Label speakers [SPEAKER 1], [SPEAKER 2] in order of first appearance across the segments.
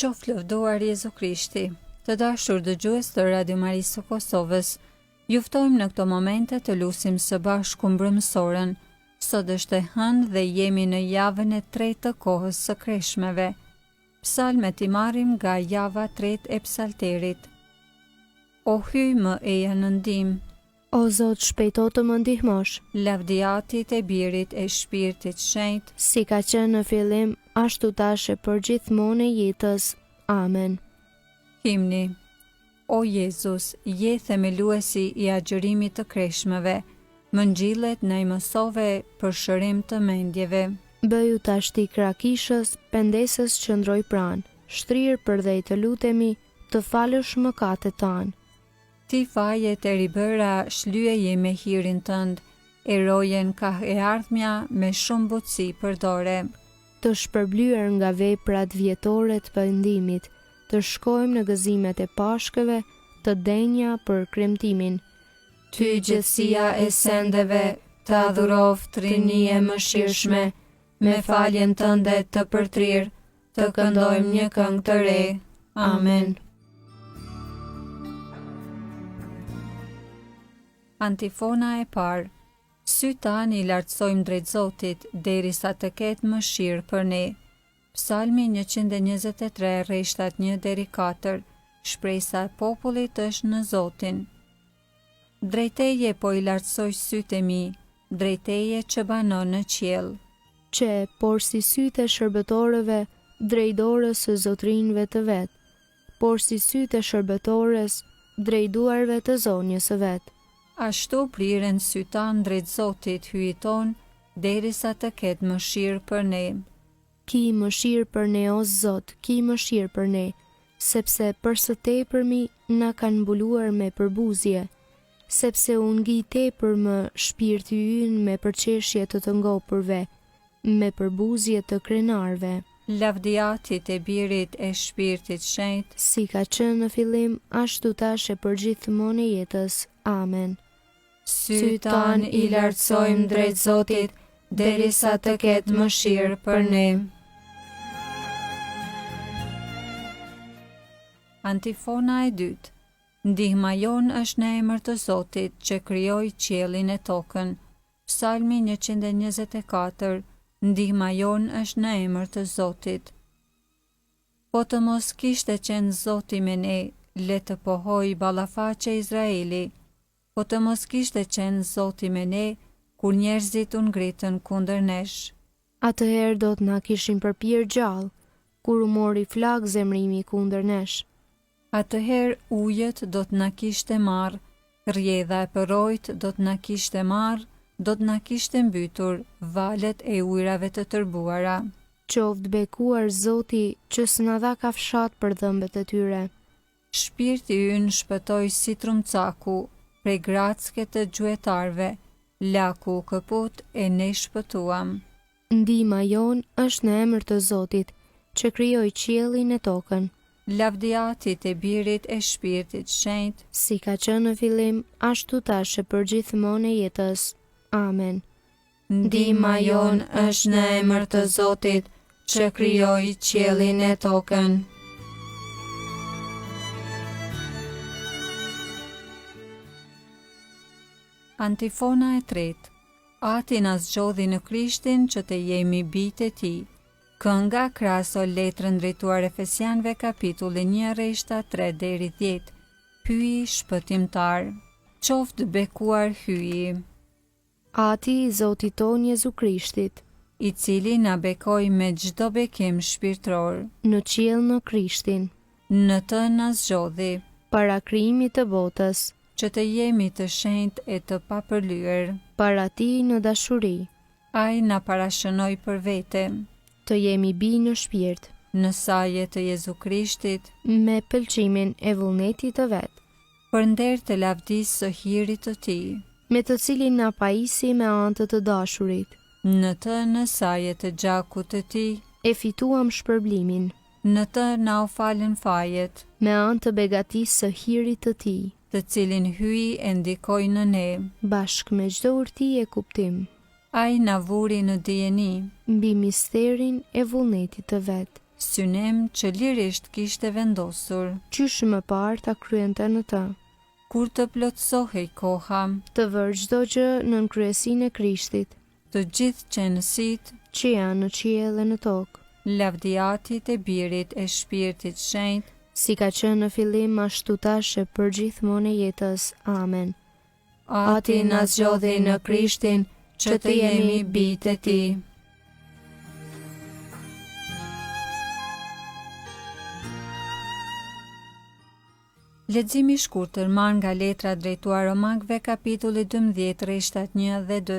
[SPEAKER 1] Qoftë lëvduar Jezu Krishti. Të dashur dëgjues të Radio Marisë së Kosovës, ju ftojmë në këto momente të lusim së bashku mbrëmësorën. Sot është e hënë dhe jemi në javën e 3 të kohës së kreshmeve. Psalmet i marrim nga java 3 e psalterit. O hyj më eja në ndihmë,
[SPEAKER 2] O Zot, shpejto të më ndihmosh.
[SPEAKER 1] lavdiatit e birit e shpirtit shenjtë,
[SPEAKER 2] Si ka qenë në fillim, ashtu tash e për gjithmonë e jetës. Amen.
[SPEAKER 1] himni. O Jezus, je themeluesi i agjërimit të kreshmeve, më ngjillet në i mësove për shërim të mendjeve.
[SPEAKER 2] Bëju tash ti krakishës, pendesës qëndroj pranë, shtrirë përdhej të lutemi, të falësh mëkatet tanë.
[SPEAKER 1] Ti fajet e ribëra shlyeje me hirin tënd, e rojen ka e ardhmja me shumë butësi përdore.
[SPEAKER 2] Të shpërblyer nga veprat vjetore të pendimit, të shkojmë në gëzimet e pashkëve, të denja për kremtimin.
[SPEAKER 1] Ty gjithësia e sendeve, të adhurov trinie mëshirshme, me faljen tënde të përtrirë, të këndojmë një këngë të re. Amen. Antifona e parë. Sy tanë i lartësojmë drejt Zotit, derisa të ketë mëshirë për ne. Psalmi 123, rreshtat 1 deri 4. Shpresa e popullit është në Zotin. Drejteje po i lartësoj sytë e mi, drejteje që banon në qiell.
[SPEAKER 2] Që por si sytë e shërbëtorëve, drejtdorës së zotrinjve të vet, por si sytë e shërbëtores, drejtuarve të zonjës së vet.
[SPEAKER 1] Ashtu priren sytan drejt Zotit hyjton, derisa të ketë mëshirë për ne.
[SPEAKER 2] Ki mëshirë për ne, o Zot, ki mëshirë për ne, sepse për së tepërmi na kanë mbuluar me përbuzje, sepse u ngi tepër më shpirti ynë me përqeshje të ngopërve, me përbuzje të krenarve.
[SPEAKER 1] Lavdiatit e birit e shpirtit shenjtë,
[SPEAKER 2] Si ka qenë në fillim, ashtu tash e për gjithmonë e jetës. Amen.
[SPEAKER 1] sytan i lartësojmë drejt Zotit, derisa të ketë mëshirë për ne. Antifona e dytë. Ndihma jonë është në emër të Zotit që krijoi qiellin e tokën. Psalmi 124. Ndihma jonë është në emër të Zotit. Po të mos kishte qenë Zoti me ne, le të pohoj ballafaqe Izraeli. Po të mos kishte qenë Zoti me ne, kur njerëzit u ngritën kundër nesh.
[SPEAKER 2] Atëherë do të na kishin përpir gjallë, kur u mori flak zemrimi kundër nesh.
[SPEAKER 1] Atëherë ujët do të na kishte marrë, rrjedha e përrojt do të na kishte marrë, do të na kishte mbytur valet e ujrave të tërbuara.
[SPEAKER 2] Qoftë bekuar Zoti që s'na dha kafshat për dhëmbet e tyre.
[SPEAKER 1] Shpirti ynë shpëtoi si trumcaku, prej gracke të gjuetarve, laku u këput e ne shpëtuam.
[SPEAKER 2] Ndihma jon është në emër të Zotit, që krijoi qiellin e tokën.
[SPEAKER 1] Lavdiatit e birit e shpirtit shenjtë,
[SPEAKER 2] Si ka qenë në fillim, ashtu tash e për gjithmonë e jetës. Amen.
[SPEAKER 1] ndihma jon është në emër të Zotit, që krijoi qiellin e tokën. Antifona e tretë. Ati na zgjodhi në Krishtin që të jemi bijtë e tij. Kënga kraso letrën drejtuar Efesianëve kapitulli 1 rreshta 3 deri 10. Hyi shpëtimtar. Qoftë bekuar hyi,
[SPEAKER 2] Ati i Zotit ton Jezu Krishtit,
[SPEAKER 1] i cili na bekoi me çdo bekim shpirtëror.
[SPEAKER 2] në qiell në Krishtin,
[SPEAKER 1] Në të na zgjodhi,
[SPEAKER 2] para krijimit të botës,
[SPEAKER 1] që të jemi të shenjtë e të papërlyer.
[SPEAKER 2] para ti në dashuri,
[SPEAKER 1] Ai na parashënoi për vete,
[SPEAKER 2] të jemi bij në shpirt,
[SPEAKER 1] në saje të Jezu Krishtit,
[SPEAKER 2] me pëlqimin e vullnetit të vet,
[SPEAKER 1] për nder të lavdisë së hirit të tij.
[SPEAKER 2] me të cilin na pajisi me anë të dashurit,
[SPEAKER 1] Në të në saje të gjakut të tij,
[SPEAKER 2] e fituam shpërblimin,
[SPEAKER 1] në të na u falën fajet,
[SPEAKER 2] me anë të begatisë së hirit të tij,
[SPEAKER 1] të cilin hyi e ndikoi në ne.
[SPEAKER 2] bashkë me çdo urti e kuptim,
[SPEAKER 1] Ai na vuri në dijeni,
[SPEAKER 2] mbi misterin e vullnetit të vet,
[SPEAKER 1] synim që lirisht kishte vendosur.
[SPEAKER 2] Qysh më parë ta kryente në të.
[SPEAKER 1] Kur të plotësohej koha,
[SPEAKER 2] Të vërë çdo gjë nën kryesinë e Krishtit,
[SPEAKER 1] të gjithë qenësit,
[SPEAKER 2] që janë në qiell dhe në tokë,
[SPEAKER 1] lavdiatit e Birit e Shpirtit Shenjtë,
[SPEAKER 2] si ka qenë në fillim ashtu tash e për gjithmonë e jetës. Amen.
[SPEAKER 1] ati na zgjodhi në Krishtin që të jemi bijtë e Tij. Leximi i shkurtër marr nga letra drejtuar Romakëve kapitulli 12 rreshtat 1 dhe 2.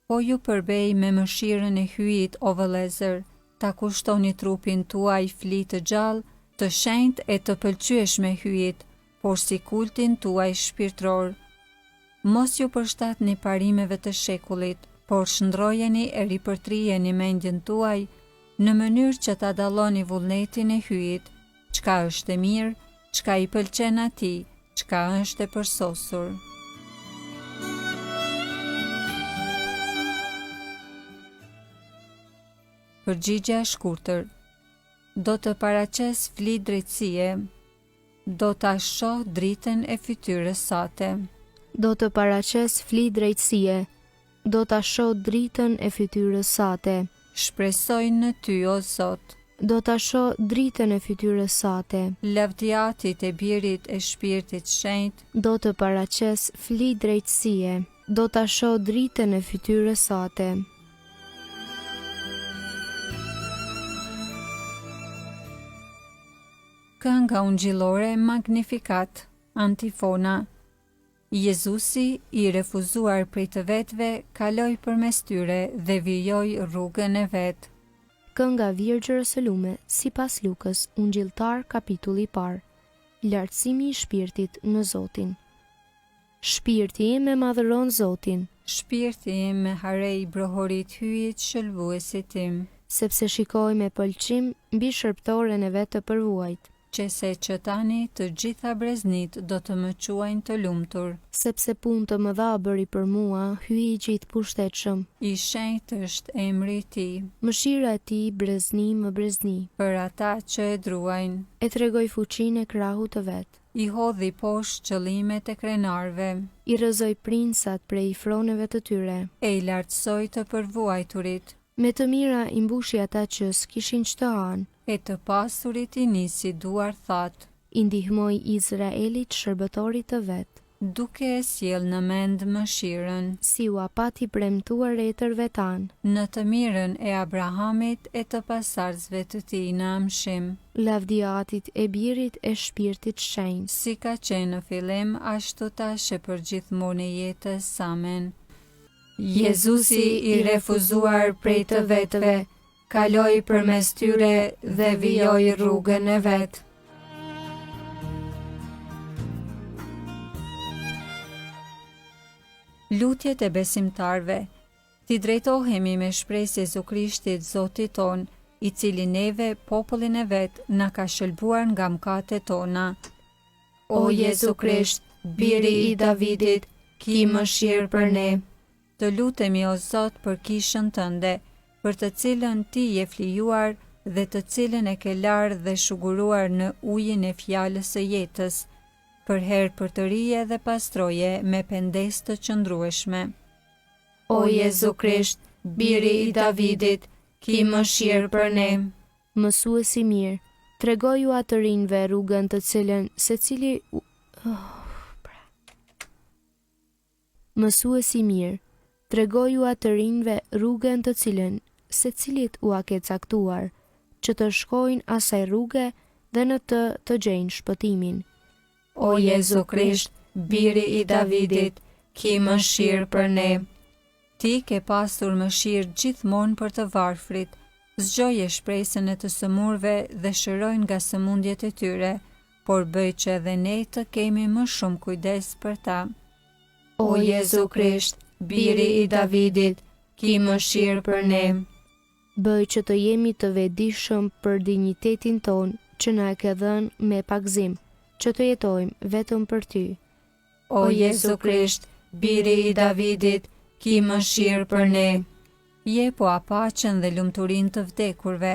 [SPEAKER 1] Po ju përbej me mëshirën e hyjit, o vëllezër, ta kushtoni trupin tuaj fli të gjallë, të shenjtë e të pëlqyeshme hyjit, por si kultin tuaj shpirtëror. Mos ju përshtatni parimeve të shekullit, por shndrojeni e ripërtrijeni mendjen tuaj në mënyrë që ta dalloni vullnetin e hyjit, çka është e mirë, çka i pëlqen atij, çka është e përsosur. Përgjigja e shkurtër. Do të paraqes fli drejtësie, do ta shoh dritën e fytyrës sate.
[SPEAKER 2] Do të paraqes fli drejtësie, do ta shoh dritën e fytyrës sate.
[SPEAKER 1] Shpresoj në ty, o Zot.
[SPEAKER 2] Do ta shoh dritën e fytyrës sate.
[SPEAKER 1] Lavdiatit e Birit e Shpirtit Shenjtë,
[SPEAKER 2] Do të paraqes fli drejtësie, do ta shoh dritën e fytyrës sate.
[SPEAKER 1] Kënga ungjillore Magnificat, antifona. Jezusi, i refuzuar prej të vetëve, kaloi përmes tyre dhe vijoi rrugën e vet.
[SPEAKER 2] Kënga Virgjërës së Lume, sipas Lukës, ungjilltar kapitulli i parë. Lartësimi i shpirtit në Zotin. Shpirti im e madhëron Zotin,
[SPEAKER 1] Shpirti im me harej brohorit hyjit shëlbuesit tim,
[SPEAKER 2] sepse shikoj me pëlqim mbi shërptoren e vet të përvuajt,
[SPEAKER 1] qese që tani të gjitha breznit do të më quajnë të lumtur.
[SPEAKER 2] sepse punë të mëdha bëri për mua, hyi i gjithë pushtetshëm.
[SPEAKER 1] I shenjtë është emri i Tij,
[SPEAKER 2] Mëshira e tij brezni më brezni,
[SPEAKER 1] për ata që e druajnë.
[SPEAKER 2] e tregoj fuqinë e krahut të vet.
[SPEAKER 1] I hodhi poshtë qëllimet e krenarve,
[SPEAKER 2] I rrëzoi prinsat prej froneve të tyre.
[SPEAKER 1] e i lartësoi të përvuajturit,
[SPEAKER 2] Me të mira i mbushi ata që s'kishin çdo anë.
[SPEAKER 1] e të pasurit i nisi duar thatë,
[SPEAKER 2] I ndihmoi Izraelit shërbëtorit të vet,
[SPEAKER 1] duke e sjell në mend mëshirën,
[SPEAKER 2] si u apati premtuar etërve tan,
[SPEAKER 1] në të mirën e Abrahamit e të pasardhësve të tij në amshim,
[SPEAKER 2] lavdiatit e Birit e Shpirtit Shenjtë.
[SPEAKER 1] si ka qenë në fillim, ashtu tash e për gjithmonë e jetës. Amen. Jezusi, i refuzuar prej të vetëve, kaloi përmes tyre dhe vijoi rrugën e vet. Lutjet e besimtarve. Ti drejtohemi me shpresë Jezu Krishtit, Zotit ton, i cili neve, popullin e vet, na ka shëlbuar nga mëkatet tona. O Jezu Krisht, biri i Davidit, ki mëshirë për ne. Të lutemi, o Zot, për kishën tënde, për të cilën ti je flijuar dhe të cilën e ke larë dhe shuguruar në ujin e fjalës së jetës, për herë për të rije dhe pastroje me pendes të qëndrueshme. O Jezu Krisht, biri i Davidit, ki mëshirë për ne.
[SPEAKER 2] Mësuesi mirë, tregoju atë rinjve rrugën të cilën secili Mësuesi mirë, tregoju atë rinjve rrugën të cilën secilit u a ke caktuar, që të shkojnë asaj rruge dhe në të gjejnë shpëtimin.
[SPEAKER 1] O Jezu Krisht, biri i Davidit, ki mëshirë për ne. Ti ke pasur mëshirë gjithmonë për të varfrit, zgjoje shpresën e të sëmurve dhe shërojnë nga sëmundjet e tyre, por bëj që edhe ne të kemi më shumë kujdes për ta. O Jezu Krisht, biri i Davidit, ki mëshirë për ne.
[SPEAKER 2] Bëj që të jemi të vetëdijshëm për dinjitetin ton që na e ke dhënë me pagzim, që të jetojmë vetëm për ty.
[SPEAKER 1] O Jezu Krisht, biri i Davidit, ki mëshirë për ne. Je po paqen dhe lumturin të vdekurve,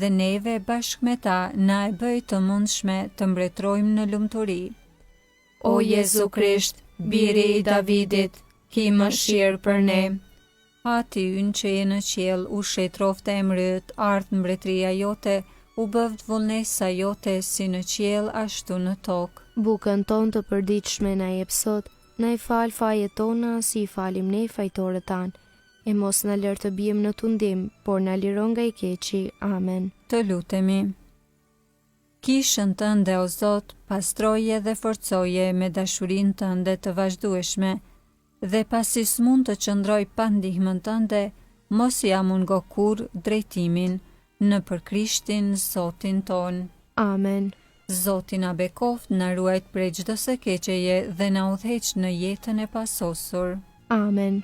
[SPEAKER 1] dhe neve bashkë me ta na e bëj të mundshme të mbretrojmë në lumturi.
[SPEAKER 2] O Jezu Krisht, biri i Davidit, ki mëshirë për ne.
[SPEAKER 1] Ati ynë që je në qiell, u shetrofte emrit, ardh mbretëria jote, u bëvd vullnesa jote si në qiell ashtu në tokë.
[SPEAKER 2] Bukën tonë të përditshme na jep sot, na i fal fajet tona si i falim ne fajtorët tanë, e mos na lër të bijmë në tundim, por na liro nga i keqi. Amen.
[SPEAKER 1] Të lutemi. Kishën tënde, o Zot, pastroje dhe forcoje me dashurinë tënde të vazhdueshme, dhe pasi s'mund të qëndroj pa ndihmën tënde, mos ja mungo kur drejtimin, në për Krishtin Zotin ton.
[SPEAKER 2] Amen.
[SPEAKER 1] Zoti na bekoft, na ruajt prej çdo së keqeje dhe na udhëheq në jetën e pasosur.
[SPEAKER 2] Amen.